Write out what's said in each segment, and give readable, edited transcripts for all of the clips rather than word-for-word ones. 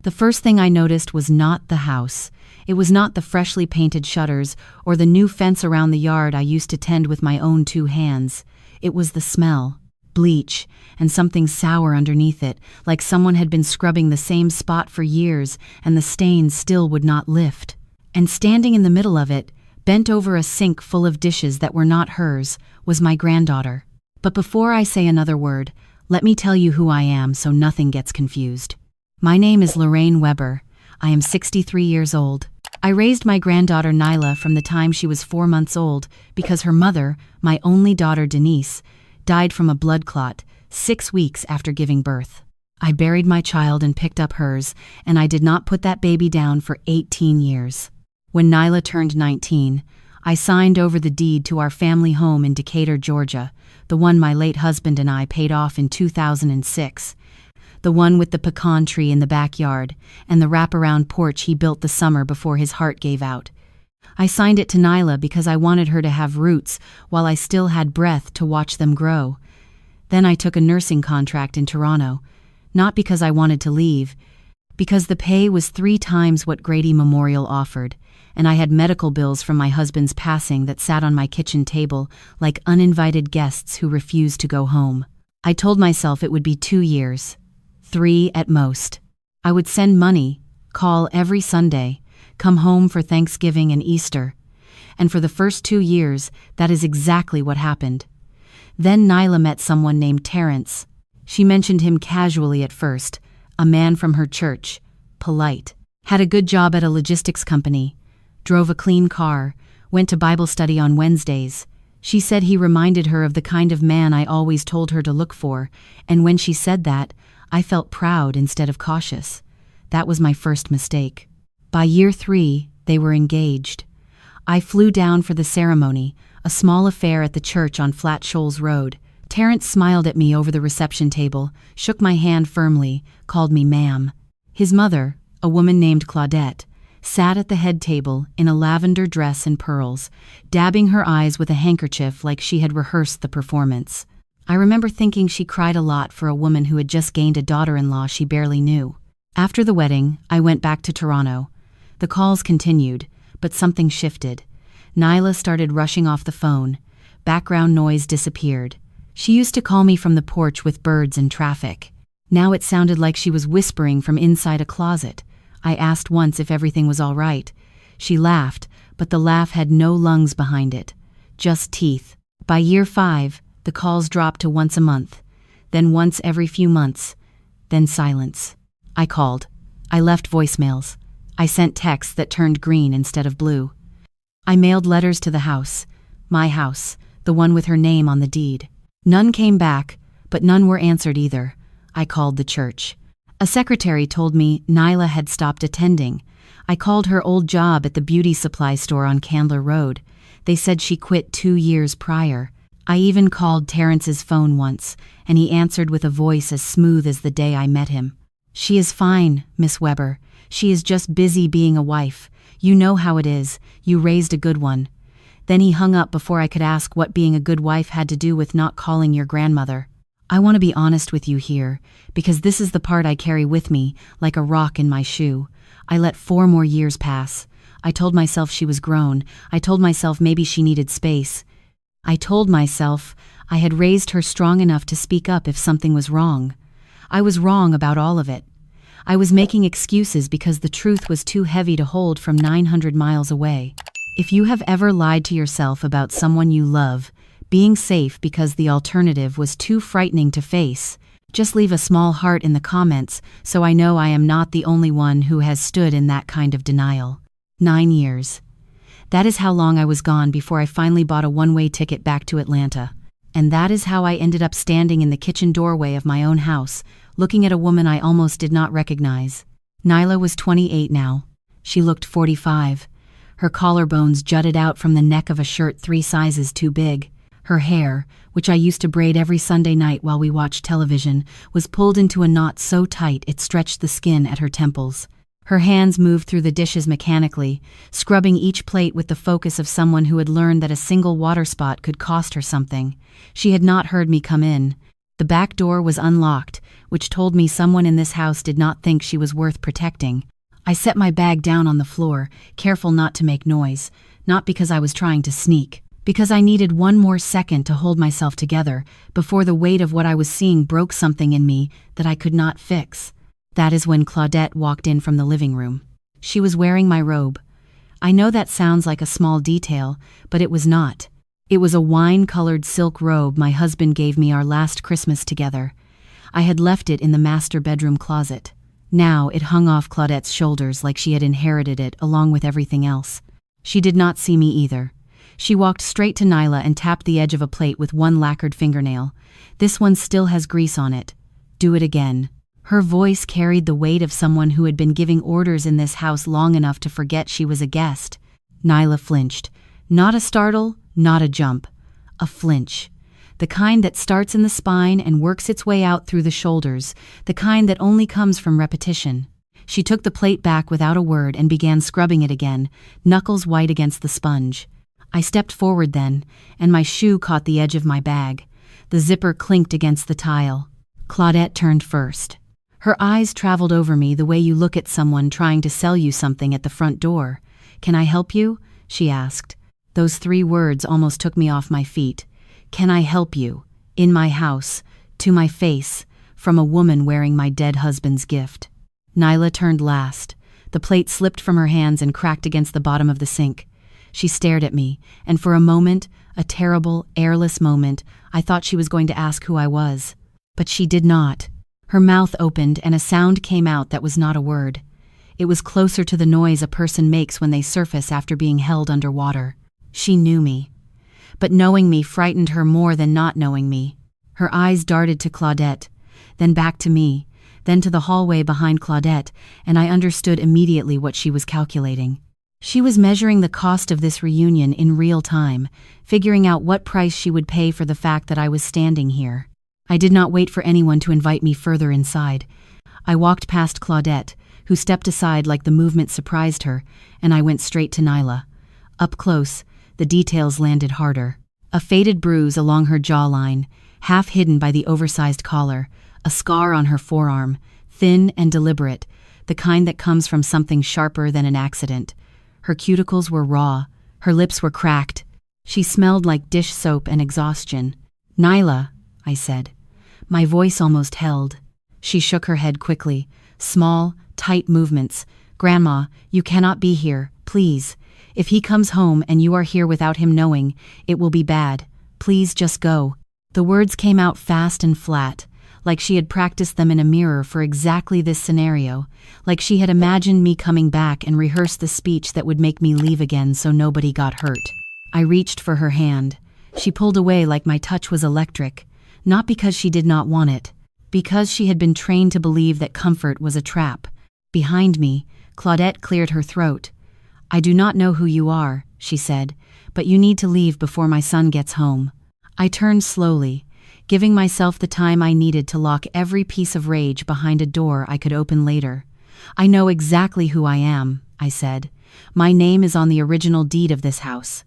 The first thing I noticed was not the house. It was not the freshly painted shutters or the new fence around the yard I used to tend with my own 2 hands. It was the smell. Bleach, and something sour underneath it, like someone had been scrubbing the same spot for years and the stains still would not lift. And standing in the middle of it, bent over a sink full of dishes that were not hers, was my granddaughter. But before I say another word, let me tell you who I am so nothing gets confused. My name is Lorraine Weber. I am 63 years old. I raised my granddaughter Nyla from the time she was 4 months old because her mother, my only daughter Denise, died from a blood clot 6 weeks after giving birth. I buried my child and picked up hers, and I did not put that baby down for 18 years. When Nyla turned 19, I signed over the deed to our family home in Decatur, Georgia, the one my late husband and I paid off in 2006. The one with the pecan tree in the backyard and the wraparound porch he built the summer before his heart gave out. I signed it to Nyla because I wanted her to have roots while I still had breath to watch them grow. Then I took a nursing contract in Toronto, not because I wanted to leave, because the pay was 3 times what Grady Memorial offered, and I had medical bills from my husband's passing that sat on my kitchen table like uninvited guests who refused to go home. I told myself it would be 2 years, 3 at most. I would send money, call every Sunday, come home for Thanksgiving and Easter. And for the first 2 years, that is exactly what happened. Then Nyla met someone named Terrence. She mentioned him casually at first, a man from her church, polite, had a good job at a logistics company, drove a clean car, went to Bible study on Wednesdays. She said he reminded her of the kind of man I always told her to look for, and when she said that, I felt proud instead of cautious. That was my first mistake. By year 3, they were engaged. I flew down for the ceremony, a small affair at the church on Flat Shoals Road. Terrence smiled at me over the reception table, shook my hand firmly, called me ma'am. His mother, a woman named Claudette, sat at the head table in a lavender dress and pearls, dabbing her eyes with a handkerchief like she had rehearsed the performance. I remember thinking she cried a lot for a woman who had just gained a daughter-in-law she barely knew. After the wedding, I went back to Toronto. The calls continued, but something shifted. Nyla started rushing off the phone. Background noise disappeared. She used to call me from the porch with birds and traffic. Now it sounded like she was whispering from inside a closet. I asked once if everything was all right. She laughed, but the laugh had no lungs behind it, just teeth. By year 5, the calls dropped to once a month, then once every few months, then silence. I called. I left voicemails. I sent texts that turned green instead of blue. I mailed letters to the house, my house, the one with her name on the deed. None came back, but none were answered either. I called the church. A secretary told me Nyla had stopped attending. I called her old job at the beauty supply store on Candler Road. They said she quit 2 years prior. I even called Terrence's phone once, and he answered with a voice as smooth as the day I met him. "She is fine, Miss Weber. She is just busy being a wife. You know how it is. You raised a good one." Then he hung up before I could ask what being a good wife had to do with not calling your grandmother. I want to be honest with you here, because this is the part I carry with me, like a rock in my shoe. I let 4 more years pass. I told myself she was grown. I told myself maybe she needed space. I told myself I had raised her strong enough to speak up if something was wrong. I was wrong about all of it. I was making excuses because the truth was too heavy to hold from 900 miles away. If you have ever lied to yourself about someone you love, being safe because the alternative was too frightening to face, just leave a small heart in the comments so I know I am not the only one who has stood in that kind of denial. 9 years. That is how long I was gone before I finally bought a one-way ticket back to Atlanta. And that is how I ended up standing in the kitchen doorway of my own house, looking at a woman I almost did not recognize. Nyla was 28 now. She looked 45. Her collarbones jutted out from the neck of a shirt 3 sizes too big. Her hair, which I used to braid every Sunday night while we watched television, was pulled into a knot so tight it stretched the skin at her temples. Her hands moved through the dishes mechanically, scrubbing each plate with the focus of someone who had learned that a single water spot could cost her something. She had not heard me come in. The back door was unlocked, which told me someone in this house did not think she was worth protecting. I set my bag down on the floor, careful not to make noise, not because I was trying to sneak, because I needed one more second to hold myself together before the weight of what I was seeing broke something in me that I could not fix. That is when Claudette walked in from the living room. She was wearing my robe. I know that sounds like a small detail, but it was not. It was a wine-colored silk robe my husband gave me our last Christmas together. I had left it in the master bedroom closet. Now it hung off Claudette's shoulders like she had inherited it along with everything else. She did not see me either. She walked straight to Nyla and tapped the edge of a plate with one lacquered fingernail. "This one still has grease on it. Do it again." Her voice carried the weight of someone who had been giving orders in this house long enough to forget she was a guest. Nyla flinched. Not a startle, not a jump. A flinch. The kind that starts in the spine and works its way out through the shoulders, the kind that only comes from repetition. She took the plate back without a word and began scrubbing it again, knuckles white against the sponge. I stepped forward then, and my shoe caught the edge of my bag. The zipper clinked against the tile. Claudette turned first. Her eyes traveled over me the way you look at someone trying to sell you something at the front door. "Can I help you?" she asked. Those 3 words almost took me off my feet. Can I help you? In my house, to my face, from a woman wearing my dead husband's gift. Nyla turned last. The plate slipped from her hands and cracked against the bottom of the sink. She stared at me, and for a moment, a terrible, airless moment, I thought she was going to ask who I was. But she did not. Her mouth opened and a sound came out that was not a word. It was closer to the noise a person makes when they surface after being held underwater. She knew me. But knowing me frightened her more than not knowing me. Her eyes darted to Claudette, then back to me, then to the hallway behind Claudette, and I understood immediately what she was calculating. She was measuring the cost of this reunion in real time, figuring out what price she would pay for the fact that I was standing here. I did not wait for anyone to invite me further inside. I walked past Claudette, who stepped aside like the movement surprised her, and I went straight to Nyla. Up close, the details landed harder. A faded bruise along her jawline, half hidden by the oversized collar, a scar on her forearm, thin and deliberate, the kind that comes from something sharper than an accident. Her cuticles were raw, her lips were cracked. She smelled like dish soap and exhaustion. "Nyla," I said. My voice almost held. She shook her head quickly, small, tight movements. "Grandma, you cannot be here, please. If he comes home and you are here without him knowing, it will be bad. Please just go." The words came out fast and flat, like she had practiced them in a mirror for exactly this scenario, like she had imagined me coming back and rehearsed the speech that would make me leave again so nobody got hurt. I reached for her hand. She pulled away like my touch was electric, not because she did not want it, because she had been trained to believe that comfort was a trap. Behind me, Claudette cleared her throat. "I do not know who you are," she said, "but you need to leave before my son gets home." I turned slowly, giving myself the time I needed to lock every piece of rage behind a door I could open later. "I know exactly who I am," I said. "My name is on the original deed of this house.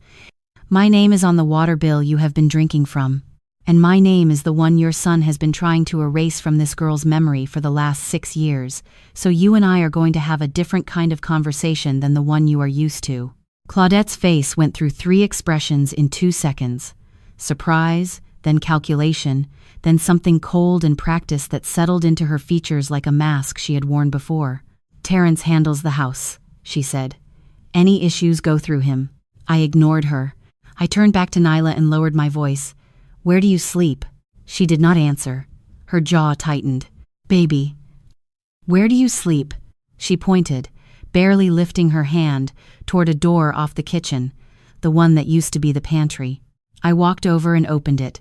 My name is on the water bill you have been drinking from. And my name is the one your son has been trying to erase from this girl's memory for the last 6 years, so you and I are going to have a different kind of conversation than the one you are used to." Claudette's face went through 3 expressions in 2 seconds. Surprise, then calculation, then something cold and practiced that settled into her features like a mask she had worn before. "Terrence handles the house," she said. "Any issues go through him." I ignored her. I turned back to Nyla and lowered my voice. "Where do you sleep?" She did not answer. Her jaw tightened. "Baby." "Where do you sleep?" She pointed, barely lifting her hand, toward a door off the kitchen, the one that used to be the pantry. I walked over and opened it.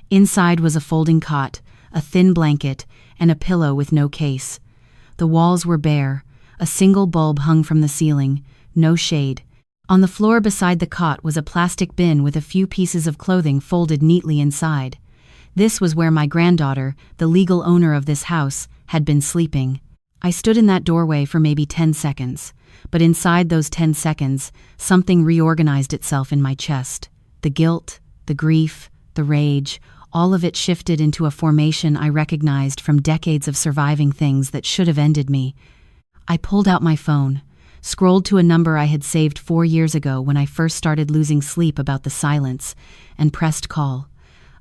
Inside was a folding cot, a thin blanket, and a pillow with no case. The walls were bare. A single bulb hung from the ceiling, no shade. On the floor beside the cot was a plastic bin with a few pieces of clothing folded neatly inside. This was where my granddaughter, the legal owner of this house, had been sleeping. I stood in that doorway for maybe 10 seconds, but inside those 10 seconds, something reorganized itself in my chest. The guilt, the grief, the rage, All of it shifted into a formation I recognized from decades of surviving things that should have ended me. I pulled out my phone, scrolled to a number I had saved 4 years ago when I first started losing sleep about the silence, and pressed call.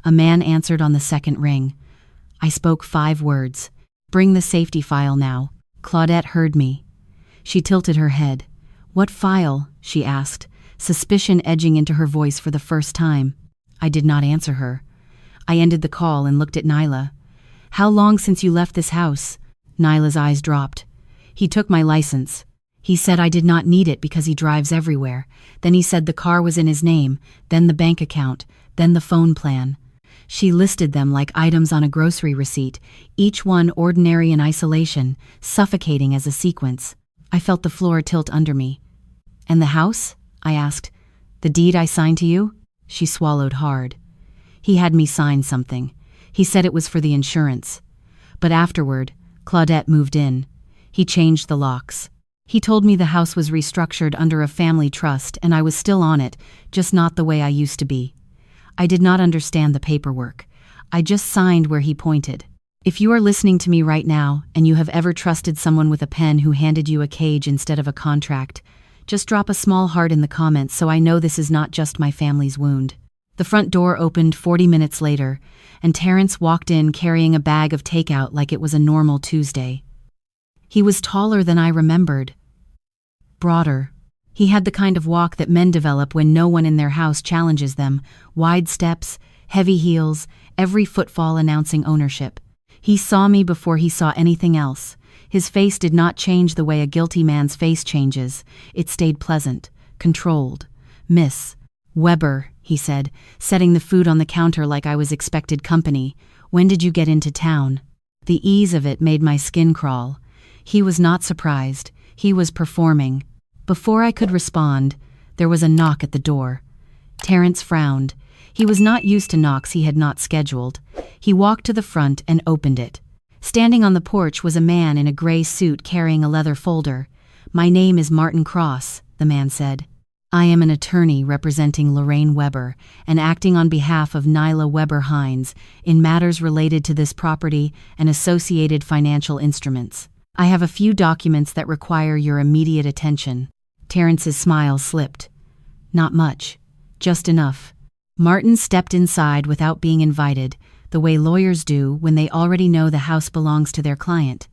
A man answered on the second ring. I spoke 5 words. "Bring the safety file now." Claudette heard me. She tilted her head. "What file?" she asked, suspicion edging into her voice for the first time. I did not answer her. I ended the call and looked at Nyla. "How long since you left this house?" Nyla's eyes dropped. "He took my license. He said I did not need it because he drives everywhere. Then he said the car was in his name, then the bank account, then the phone plan." She listed them like items on a grocery receipt, each one ordinary in isolation, suffocating as a sequence. I felt the floor tilt under me. "And the house?" I asked. "The deed I signed to you?" She swallowed hard. "He had me sign something. He said it was for the insurance. But afterward, Claudette moved in. He changed the locks. He told me the house was restructured under a family trust and I was still on it, just not the way I used to be. I did not understand the paperwork. I just signed where he pointed. If you are listening to me right now and you have ever trusted someone with a pen who handed you a cage instead of a contract, just drop a small heart in the comments so I know this is not just my family's wound." The front door opened 40 minutes later, and Terrence walked in carrying a bag of takeout like it was a normal Tuesday. He was taller than I remembered. Broader. He had the kind of walk that men develop when no one in their house challenges them, wide steps, heavy heels, every footfall announcing ownership. He saw me before he saw anything else. His face did not change the way a guilty man's face changes. It stayed pleasant, controlled. "Miss Weber," he said, setting the food on the counter like I was expected company. "When did you get into town?" The ease of it made my skin crawl. He was not surprised. He was performing. Before I could respond, there was a knock at the door. Terrence frowned. He was not used to knocks he had not scheduled. He walked to the front and opened it. Standing on the porch was a man in a gray suit carrying a leather folder. "My name is Martin Cross," the man said. "I am an attorney representing Lorraine Weber and acting on behalf of Nyla Weber Hines in matters related to this property and associated financial instruments. I have a few documents that require your immediate attention." Terrence's smile slipped. "Not much. Just enough." Martin stepped inside without being invited, the way lawyers do when they already know the house belongs to their client.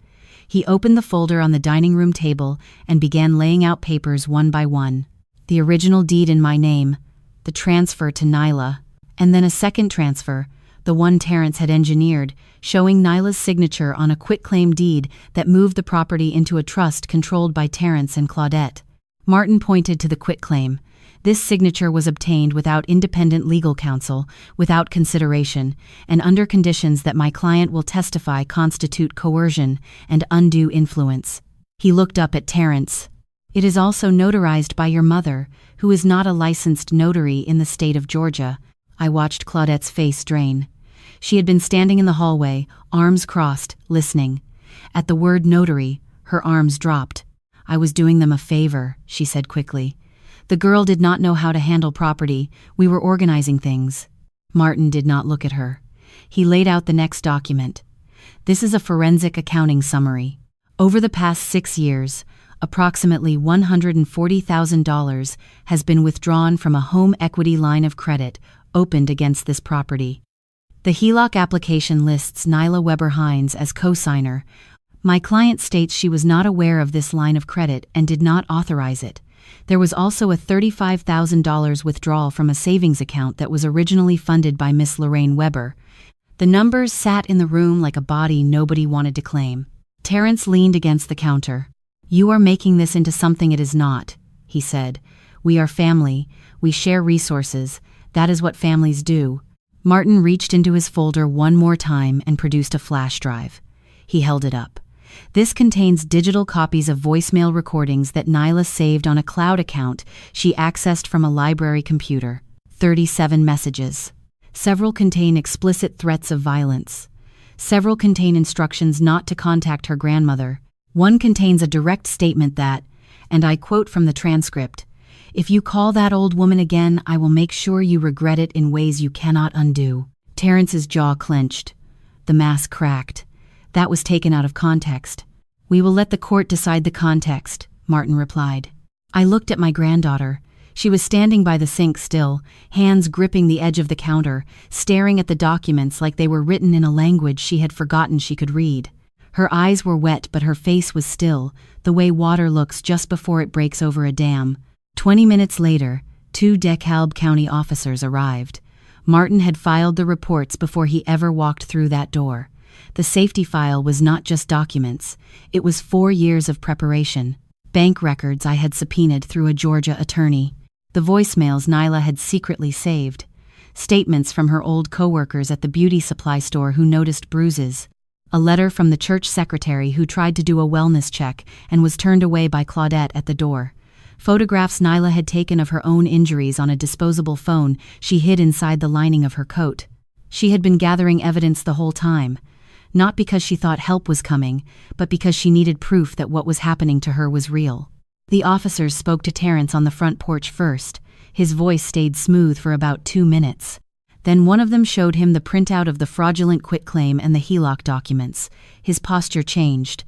He opened the folder on the dining room table and began laying out papers one by one. The original deed in my name, the transfer to Nyla, and then a second transfer, the one Terrence had engineered, showing Nyla's signature on a quitclaim deed that moved the property into a trust controlled by Terrence and Claudette. Martin pointed to the quitclaim. This signature was obtained without independent legal counsel, without consideration, and under conditions that my client will testify constitute coercion and undue influence. He looked up at Terrence. "It is also notarized by your mother, who is not a licensed notary in the state of Georgia." I watched Claudette's face drain. She had been standing in the hallway, arms crossed, listening. At the word notary, her arms dropped. "I was doing them a favor," she said quickly. "The girl did not know how to handle property. We were organizing things." Martin did not look at her. He laid out the next document. "This is a forensic accounting summary. Over the past 6 years, approximately $140,000 has been withdrawn from a home equity line of credit opened against this property. The HELOC application lists Nyla Weber Hines as cosigner. My client states she was not aware of this line of credit and did not authorize it. There was also a $35,000 withdrawal from a savings account that was originally funded by Miss Lorraine Weber. The numbers sat in the room like a body nobody wanted to claim." Terrence leaned against the counter. "You are making this into something it is not," he said. "We are family. We share resources. That is what families do." Martin reached into his folder one more time and produced a flash drive. He held it up. "This contains digital copies of voicemail recordings that Nyla saved on a cloud account she accessed from a library computer. 37 messages. Several contain explicit threats of violence. Several contain instructions not to contact her grandmother. One contains a direct statement that, and I quote from the transcript, 'If you call that old woman again, I will make sure you regret it in ways you cannot undo.'" Terrence's jaw clenched. The mask cracked. That was taken out of context. "We will let the court decide the context," Martin replied. I looked at my granddaughter. She was standing by the sink still, hands gripping the edge of the counter, staring at the documents like they were written in a language she had forgotten she could read. Her eyes were wet, but her face was still, the way water looks just before it breaks over a dam. 20 minutes later, 2 DeKalb County officers arrived. Martin had filed the reports before he ever walked through that door. The safety file was not just documents. It was 4 years of preparation. Bank records I had subpoenaed through a Georgia attorney. The voicemails Nyla had secretly saved. Statements from her old coworkers at the beauty supply store who noticed bruises. A letter from the church secretary who tried to do a wellness check and was turned away by Claudette at the door. Photographs Nyla had taken of her own injuries on a disposable phone she hid inside the lining of her coat. She had been gathering evidence the whole time, not because she thought help was coming, but because she needed proof that what was happening to her was real. The officers spoke to Terrence on the front porch first. His voice stayed smooth for about 2 minutes. Then one of them showed him the printout of the fraudulent quitclaim and the HELOC documents. His posture changed.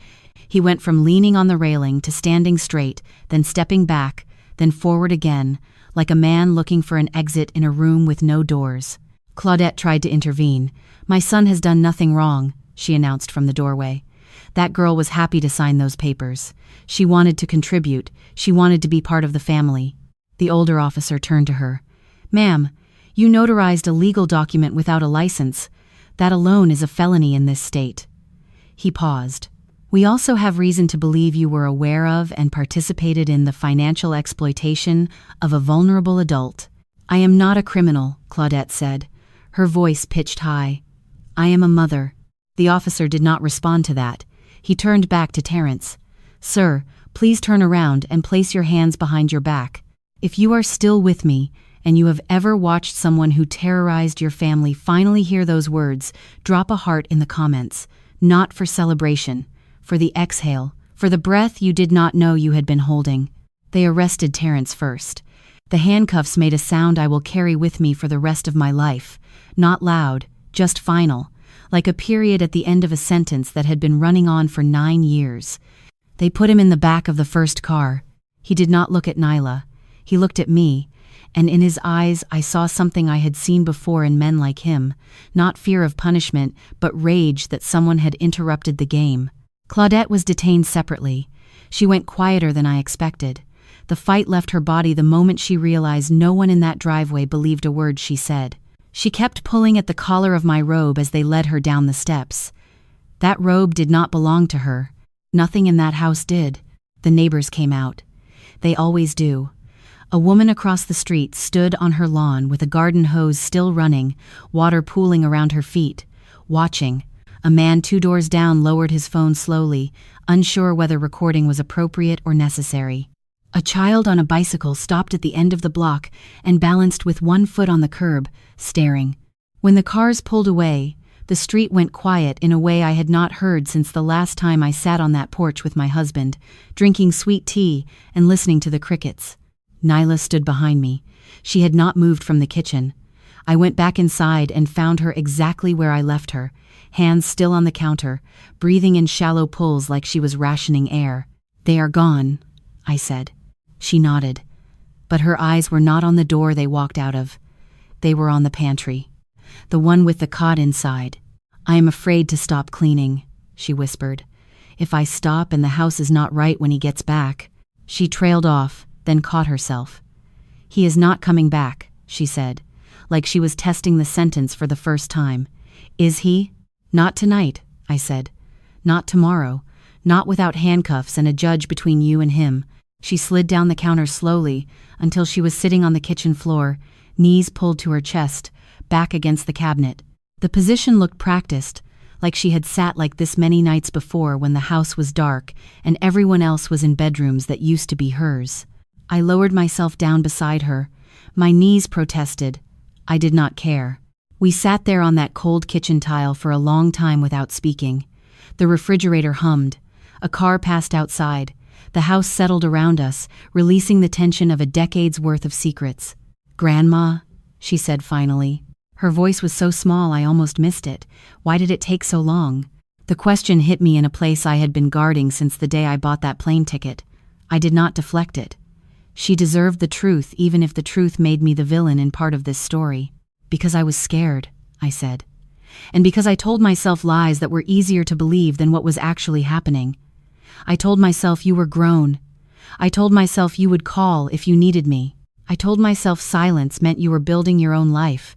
He went from leaning on the railing to standing straight, then stepping back, then forward again, like a man looking for an exit in a room with no doors. Claudette tried to intervene. "My son has done nothing wrong," she announced from the doorway. That girl was happy to sign those papers. She wanted to contribute. She wanted to be part of the family. The older officer turned to her. "Ma'am, you notarized a legal document without a license. That alone is a felony in this state." He paused. "We also have reason to believe you were aware of and participated in the financial exploitation of a vulnerable adult." "I am not a criminal," Claudette said, her voice pitched high. "I am a mother." The officer did not respond to that. He turned back to Terrence. "Sir, please turn around and place your hands behind your back. If you are still with me, and you have ever watched someone who terrorized your family finally hear those words, drop a heart in the comments. Not for celebration, for the exhale, for the breath you did not know you had been holding." They arrested Terrence first. The handcuffs made a sound I will carry with me for the rest of my life. Not loud, just final, like a period at the end of a sentence that had been running on for 9 years. They put him in the back of the first car. He did not look at Nyla. He looked at me, and in his eyes I saw something I had seen before in men like him, not fear of punishment, but rage that someone had interrupted the game. Claudette was detained separately. She went quieter than I expected. The fight left her body the moment she realized no one in that driveway believed a word she said. She kept pulling at the collar of my robe as they led her down the steps. That robe did not belong to her. Nothing in that house did. The neighbors came out. They always do. A woman across the street stood on her lawn with a garden hose still running, water pooling around her feet, watching. A man 2 doors down lowered his phone slowly, unsure whether recording was appropriate or necessary. A child on a bicycle stopped at the end of the block and balanced with 1 foot on the curb, staring. When the cars pulled away, the street went quiet in a way I had not heard since the last time I sat on that porch with my husband, drinking sweet tea and listening to the crickets. Nyla stood behind me. She had not moved from the kitchen. I went back inside and found her exactly where I left her, hands still on the counter, breathing in shallow pulls like she was rationing air. "They are gone," I said. She nodded. But her eyes were not on the door they walked out of. They were on the pantry. The one with the cot inside. "I am afraid to stop cleaning," she whispered. "If I stop and the house is not right when he gets back." She trailed off, then caught herself. "He is not coming back," she said, like she was testing the sentence for the first time. "Is he?" "Not tonight," I said. "Not tomorrow. Not without handcuffs and a judge between you and him." She slid down the counter slowly until she was sitting on the kitchen floor, knees pulled to her chest, back against the cabinet. The position looked practiced, like she had sat like this many nights before when the house was dark and everyone else was in bedrooms that used to be hers. I lowered myself down beside her. My knees protested. I did not care. We sat there on that cold kitchen tile for a long time without speaking. The refrigerator hummed. A car passed outside. The house settled around us, releasing the tension of a decade's worth of secrets. "Grandma," she said finally. Her voice was so small I almost missed it. Why did it take so long? The question hit me in a place I had been guarding since the day I bought that plane ticket. I did not deflect it. She deserved the truth, even if the truth made me the villain in part of this story. Because I was scared, I said. And because I told myself lies that were easier to believe than what was actually happening. I told myself you were grown. I told myself you would call if you needed me. I told myself silence meant you were building your own life.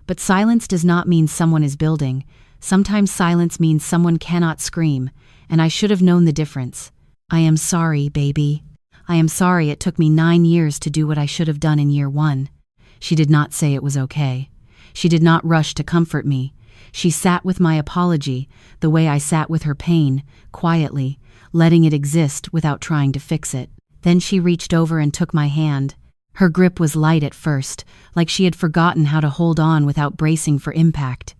But silence does not mean someone is building. Sometimes silence means someone cannot scream, and I should have known the difference. I am sorry, baby. I am sorry it took me 9 years to do what I should have done in year 1. She did not say it was okay. She did not rush to comfort me. She sat with my apology, the way I sat with her pain, quietly, letting it exist without trying to fix it. Then she reached over and took my hand. Her grip was light at first, like she had forgotten how to hold on without bracing for impact.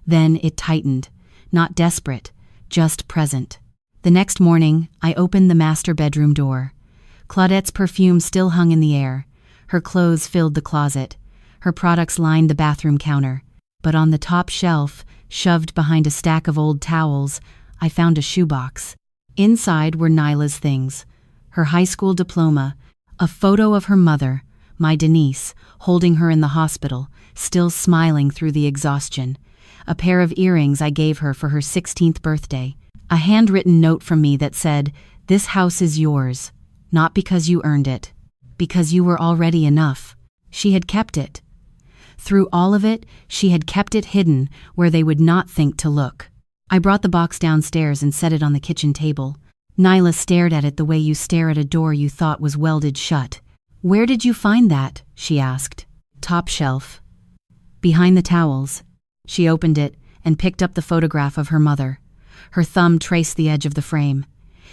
Then it tightened, not desperate, just present. The next morning, I opened the master bedroom door. Claudette's perfume still hung in the air. Her clothes filled the closet. Her products lined the bathroom counter. But on the top shelf, shoved behind a stack of old towels, I found a shoebox. Inside were Nyla's things. Her high school diploma, a photo of her mother, my Denise, holding her in the hospital, still smiling through the exhaustion. A pair of earrings I gave her for her 16th birthday. A handwritten note from me that said, "This house is yours, not because you earned it, because you were already enough." She had kept it. Through all of it, she had kept it hidden where they would not think to look. I brought the box downstairs and set it on the kitchen table. Nyla stared at it the way you stare at a door you thought was welded shut. "Where did you find that?" she asked. "Top shelf. Behind the towels." She opened it and picked up the photograph of her mother. Her thumb traced the edge of the frame.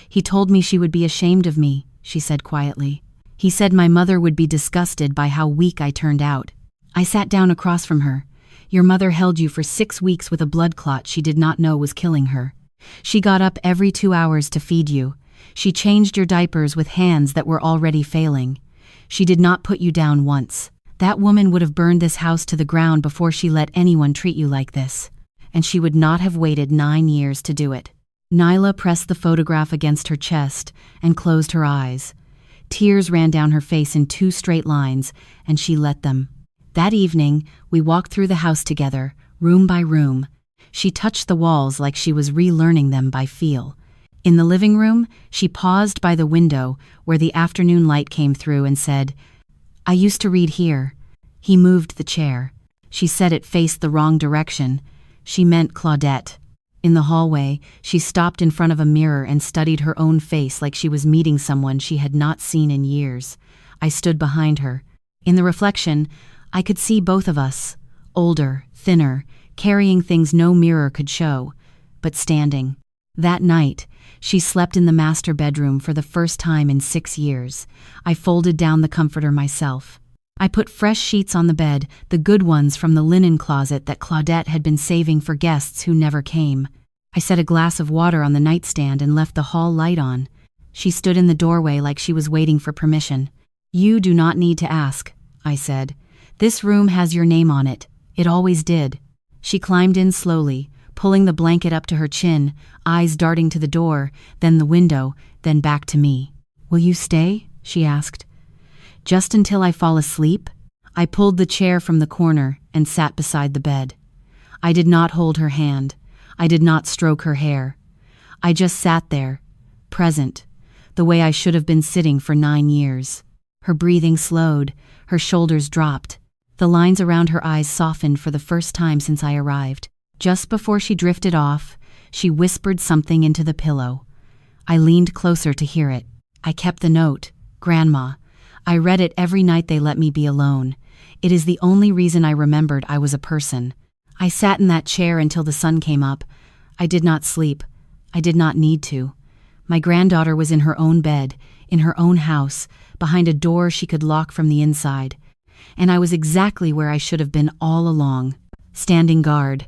"He told me she would be ashamed of me," she said quietly. "He said my mother would be disgusted by how weak I turned out." I sat down across from her. "Your mother held you for 6 weeks with a blood clot she did not know was killing her. She got up every 2 hours to feed you. She changed your diapers with hands that were already failing. She did not put you down once. That woman would have burned this house to the ground before she let anyone treat you like this. And she would not have waited 9 years to do it." Nyla pressed the photograph against her chest and closed her eyes. Tears ran down her face in 2 straight lines, and she let them. That evening, we walked through the house together, room by room. She touched the walls like she was relearning them by feel. In the living room, she paused by the window where the afternoon light came through and said, "I used to read here." He moved the chair. She said it faced the wrong direction. She meant Claudette. In the hallway, she stopped in front of a mirror and studied her own face like she was meeting someone she had not seen in years. I stood behind her. In the reflection, I could see both of us, older, thinner, carrying things no mirror could show, but standing. That night, she slept in the master bedroom for the first time in 6 years. I folded down the comforter myself. I put fresh sheets on the bed, the good ones from the linen closet that Claudette had been saving for guests who never came. I set a glass of water on the nightstand and left the hall light on. She stood in the doorway like she was waiting for permission. "You do not need to ask," I said. "This room has your name on it. It always did." She climbed in slowly, pulling the blanket up to her chin, eyes darting to the door, then the window, then back to me. "Will you stay?" she asked. "Just until I fall asleep?" I pulled the chair from the corner and sat beside the bed. I did not hold her hand. I did not stroke her hair. I just sat there, present, the way I should have been sitting for 9 years. Her breathing slowed, her shoulders dropped. The lines around her eyes softened for the first time since I arrived. Just before she drifted off, she whispered something into the pillow. I leaned closer to hear it. I kept the note. "Grandma. I read it every night they let me be alone. It is the only reason I remembered I was a person." I sat in that chair until the sun came up. I did not sleep. I did not need to. My granddaughter was in her own bed, in her own house, behind a door she could lock from the inside. And I was exactly where I should have been all along, standing guard,